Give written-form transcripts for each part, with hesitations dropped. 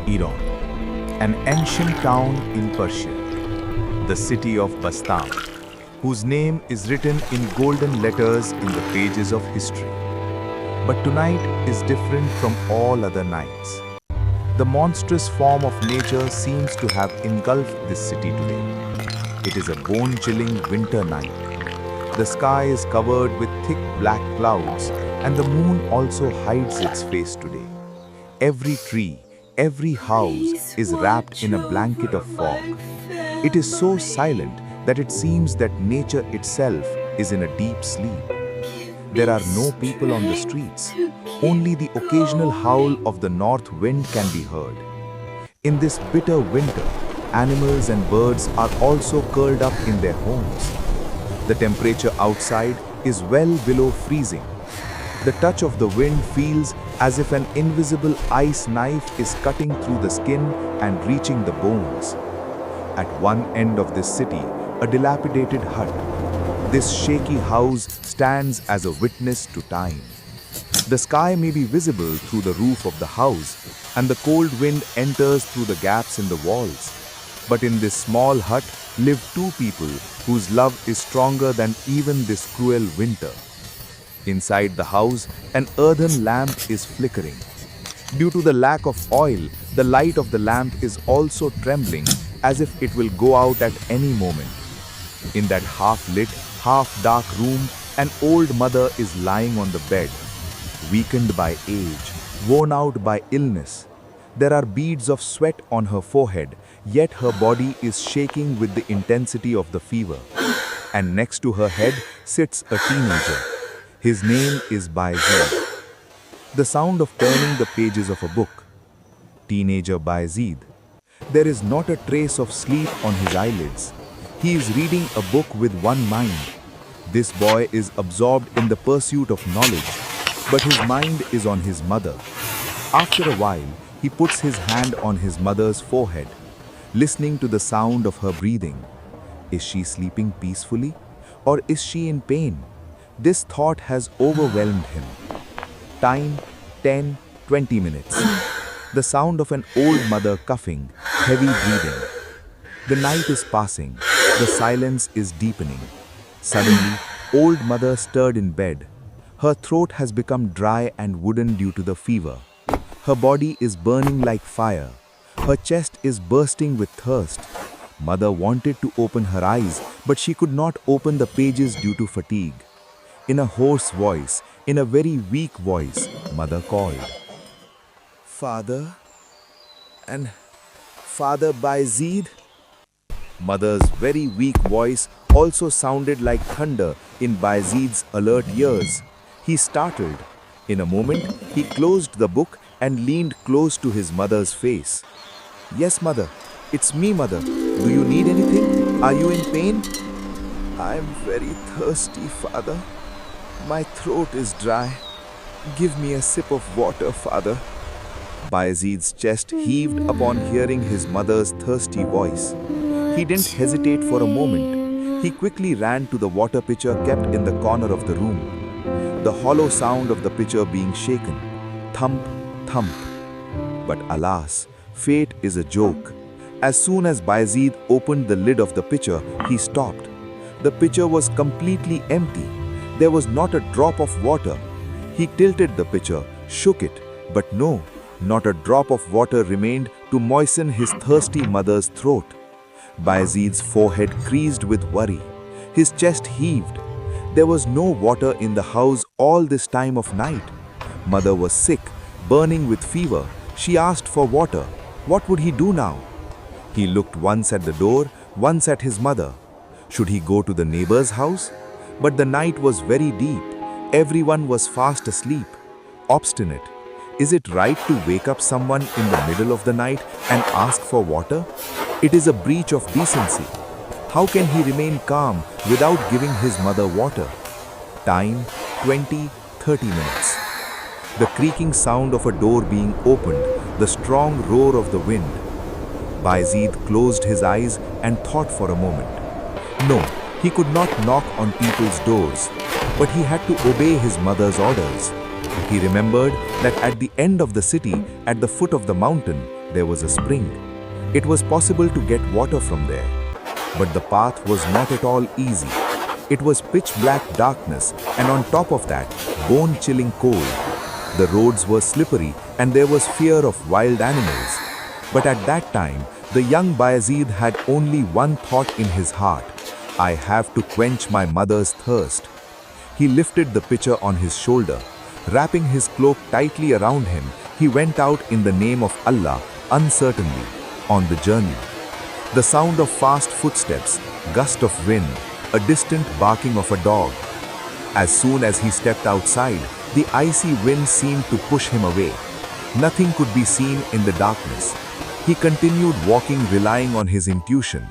Iran, an ancient town in Persia, the city of Bastami, whose name is written in golden letters in the pages of history. But tonight is different from all other nights. The monstrous form of nature seems to have engulfed this city today. It is a bone-chilling winter night. The sky is covered with thick black clouds, and the moon also hides its face today. Every tree, every house is wrapped in a blanket of fog. It is so silent that it seems that nature itself is in a deep sleep. There are no people on the streets. Only the occasional howl of the north wind can be heard. In this bitter winter, animals and birds are also curled up in their homes. The temperature outside is well below freezing. The touch of the wind feels as if an invisible ice knife is cutting through the skin and reaching the bones. At one end of this city, a dilapidated hut. This shaky house stands as a witness to time. The sky may be visible through the roof of the house, and the cold wind enters through the gaps in the walls. But in this small hut live two people whose love is stronger than even this cruel winter. Inside the house, an earthen lamp is flickering. Due to the lack of oil, the light of the lamp is also trembling as if it will go out at any moment. In that half-lit, half-dark room, an old mother is lying on the bed, weakened by age, worn out by illness. There are beads of sweat on her forehead, yet her body is shaking with the intensity of the fever. And next to her head sits a teenager. His name is Bayazid. The sound of turning the pages of a book. Teenager Bayazid. There is not a trace of sleep on his eyelids. He is reading a book with one mind. This boy is absorbed in the pursuit of knowledge, but his mind is on his mother. After a while, he puts his hand on his mother's forehead, listening to the sound of her breathing. Is she sleeping peacefully, or is she in pain? This thought has overwhelmed him. Time 10-20 minutes. The sound of an old mother coughing, heavy breathing. The night is passing. The silence is deepening. Suddenly, old mother stirred in bed. Her throat has become dry and wooden due to the fever. Her body is burning like fire. Her chest is bursting with thirst. Mother wanted to open her eyes, but she could not open the pages due to fatigue. In a hoarse voice, in a very weak voice, mother called. Father? And Father Bayazid? Mother's very weak voice also sounded like thunder in Bayazid's alert ears. He startled. In a moment, he closed the book and leaned close to his mother's face. Yes, mother. It's me, mother. Do you need anything? Are you in pain? I'm very thirsty, father. My throat is dry. Give me a sip of water, father. Bayazid's chest heaved upon hearing his mother's thirsty voice. He didn't hesitate for a moment. He quickly ran to the water pitcher kept in the corner of the room. The hollow sound of the pitcher being shaken. Thump, thump. But alas, fate is a joke. As soon as Bayazid opened the lid of the pitcher, he stopped. The pitcher was completely empty. There was not a drop of water. He tilted the pitcher, shook it, but no, not a drop of water remained to moisten his thirsty mother's throat. Bayazid's forehead creased with worry. His chest heaved. There was no water in the house all this time of night. Mother was sick, burning with fever. She asked for water. What would he do now? He looked once at the door, once at his mother. Should he go to the neighbor's house? But the night was very deep. Everyone was fast asleep. Obstinate. Is it right to wake up someone in the middle of the night and ask for water? It is a breach of decency. How can he remain calm without giving his mother water? Time 20-30 minutes. The creaking sound of a door being opened, the strong roar of the wind. Bayazid closed his eyes and thought for a moment. No, he could not knock on people's doors, but he had to obey his mother's orders. He remembered that at the end of the city, at the foot of the mountain, there was a spring. It was possible to get water from there. But the path was not at all easy. It was pitch black darkness, and on top of that, bone-chilling cold. The roads were slippery and there was fear of wild animals. But at that time, the young Bayazid had only one thought in his heart: I have to quench my mother's thirst. He lifted the pitcher on his shoulder. Wrapping his cloak tightly around him, he went out in the name of Allah, uncertainly, on the journey. The sound of fast footsteps, gust of wind, a distant barking of a dog. As soon as he stepped outside, the icy wind seemed to push him away. Nothing could be seen in the darkness. He continued walking, relying on his intuition.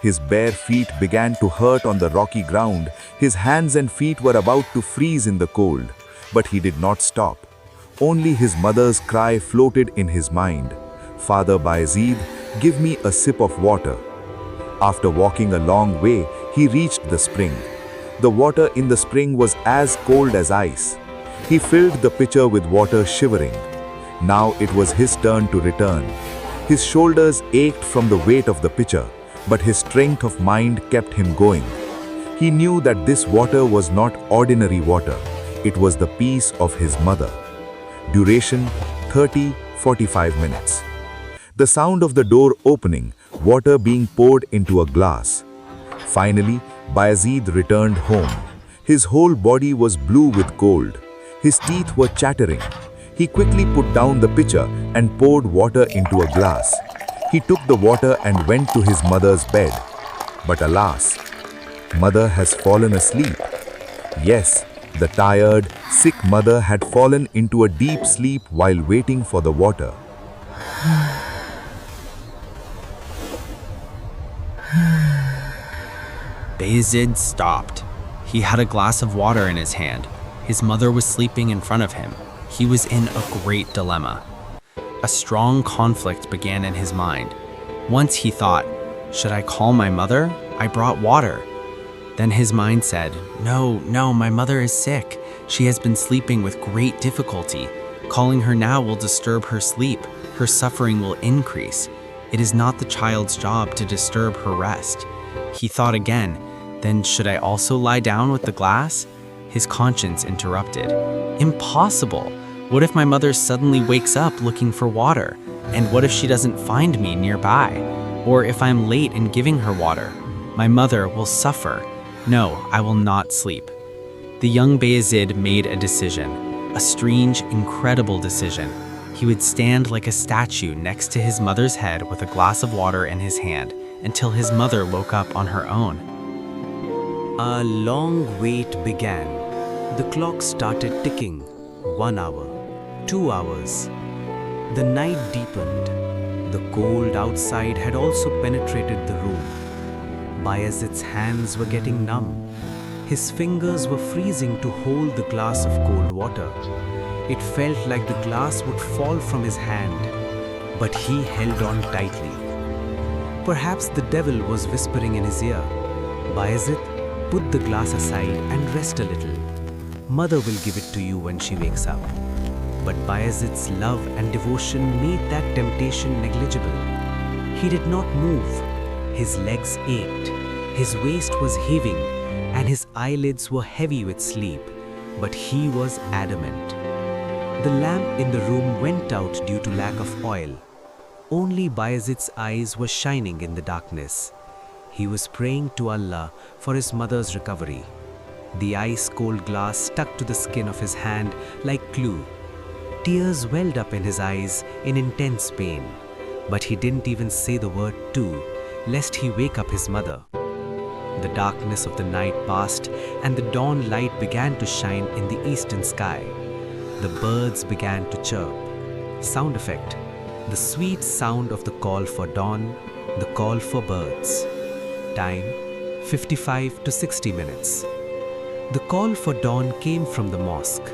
His bare feet began to hurt on the rocky ground. His hands and feet were about to freeze in the cold. But he did not stop. Only his mother's cry floated in his mind. Father Bayazid, give me a sip of water. After walking a long way, he reached the spring. The water in the spring was as cold as ice. He filled the pitcher with water, shivering. Now it was his turn to return. His shoulders ached from the weight of the pitcher, but his strength of mind kept him going. He knew that this water was not ordinary water. It was the peace of his mother. Duration 30-45 minutes. The sound of the door opening, water being poured into a glass. Finally, Bayazid returned home. His whole body was blue with cold. His teeth were chattering. He quickly put down the pitcher and poured water into a glass. He took the water and went to his mother's bed. But alas, mother has fallen asleep. Yes, the tired, sick mother had fallen into a deep sleep while waiting for the water. Bayazid stopped. He had a glass of water in his hand. His mother was sleeping in front of him. He was in a great dilemma. A strong conflict began in his mind. Once he thought, should I call my mother? I brought water. Then his mind said, no, my mother is sick. She has been sleeping with great difficulty. Calling her now will disturb her sleep. Her suffering will increase. It is not the child's job to disturb her rest. He thought again, then should I also lie down with the glass? His conscience interrupted. Impossible! What if my mother suddenly wakes up looking for water? And what if she doesn't find me nearby? Or if I'm late in giving her water? My mother will suffer. No, I will not sleep. The young Bayazid made a decision. A strange, incredible decision. He would stand like a statue next to his mother's head with a glass of water in his hand until his mother woke up on her own. A long wait began. The clock started ticking. 1 hour, 2 hours. The night deepened. The cold outside had also penetrated the room. Bayazid's hands were getting numb. His fingers were freezing to hold the glass of cold water. It felt like the glass would fall from his hand, but he held on tightly. Perhaps the devil was whispering in his ear, Bayazid, put the glass aside and rest a little. Mother will give it to you when she wakes up. But Bayazid's love and devotion made that temptation negligible. He did not move. His legs ached, his waist was heaving, and his eyelids were heavy with sleep, but he was adamant. The lamp in the room went out due to lack of oil. Only Bayazid's eyes were shining in the darkness. He was praying to Allah for his mother's recovery. The ice-cold glass stuck to the skin of his hand like glue. Tears welled up in his eyes in intense pain, but he didn't even say the word "tu," lest he wake up his mother. The darkness of the night passed and the dawn light began to shine in the eastern sky. The birds began to chirp. Sound effect. The sweet sound of the call for dawn, the call for birds. Time 55 to 60 minutes. The call for dawn came from the mosque.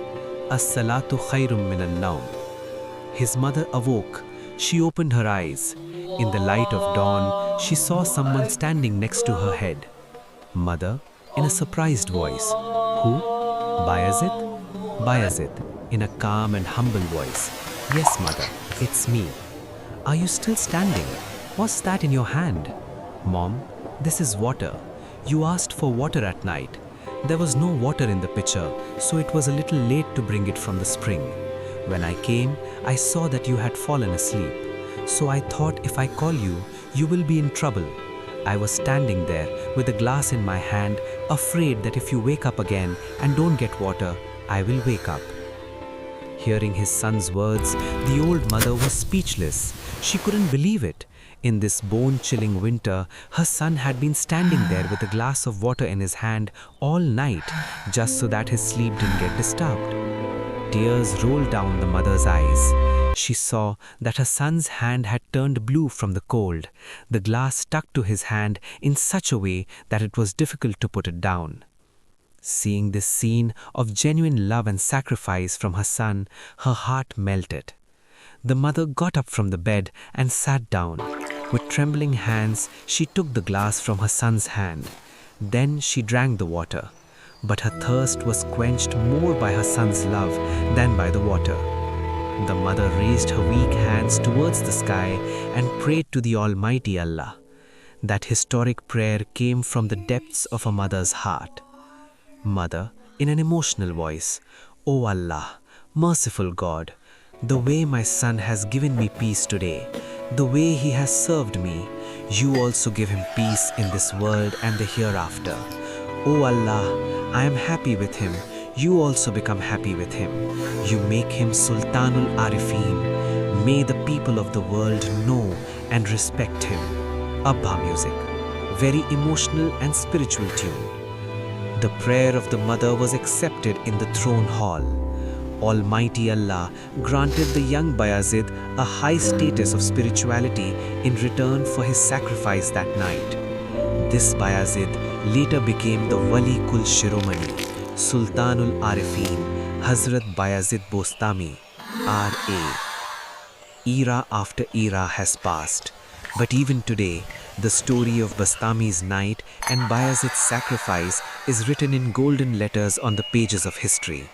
As-salatu khairum minan nawm. His mother awoke. She opened her eyes. In the light of dawn, she saw someone standing next to her head. Mother, in a surprised voice. Who? Bayazid? Bayazid, in a calm and humble voice. Yes, mother, it's me. Are you still standing? What's that in your hand? Mom, this is water. You asked for water at night. There was no water in the pitcher, so it was a little late to bring it from the spring. When I came, I saw that you had fallen asleep. So I thought if I call you, you will be in trouble. I was standing there with a glass in my hand, afraid that if you wake up again and don't get water, I will wake up. Hearing his son's words, the old mother was speechless. She couldn't believe it. In this bone-chilling winter, her son had been standing there with a glass of water in his hand all night, just so that his sleep didn't get disturbed. Tears rolled down the mother's eyes. She saw that her son's hand had turned blue from the cold. The glass stuck to his hand in such a way that it was difficult to put it down. Seeing this scene of genuine love and sacrifice from her son, her heart melted. The mother got up from the bed and sat down. With trembling hands, she took the glass from her son's hand. Then she drank the water. But her thirst was quenched more by her son's love than by the water. The mother raised her weak hands towards the sky and prayed to the Almighty Allah. That historic prayer came from the depths of a mother's heart. Mother, in an emotional voice, "O Allah, merciful God, the way my son has given me peace today, the way he has served me, you also give him peace in this world and the hereafter. O Allah, I am happy with him. You also become happy with him. You make him Sultanul Arifin. May the people of the world know and respect him." Abba music, very emotional and spiritual tune. The prayer of the mother was accepted in the throne hall. Almighty Allah granted the young Bayazid a high status of spirituality in return for his sacrifice that night. This Bayazid later became the Wali Kul Shiromani, Sultanul Arifin, Hazrat Bayazid Bostami, R.A. Era after era has passed, but even today, the story of Bostami's night and Bayazid's sacrifice is written in golden letters on the pages of history.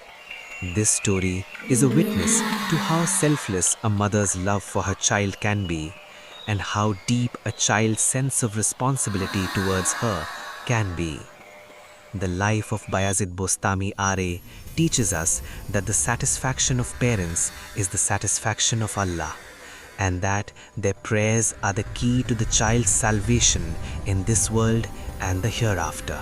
This story is a witness to how selfless a mother's love for her child can be, and how deep a child's sense of responsibility towards her can be. The life of Bayazid Bostami R.A. teaches us that the satisfaction of parents is the satisfaction of Allah, and that their prayers are the key to the child's salvation in this world and the hereafter.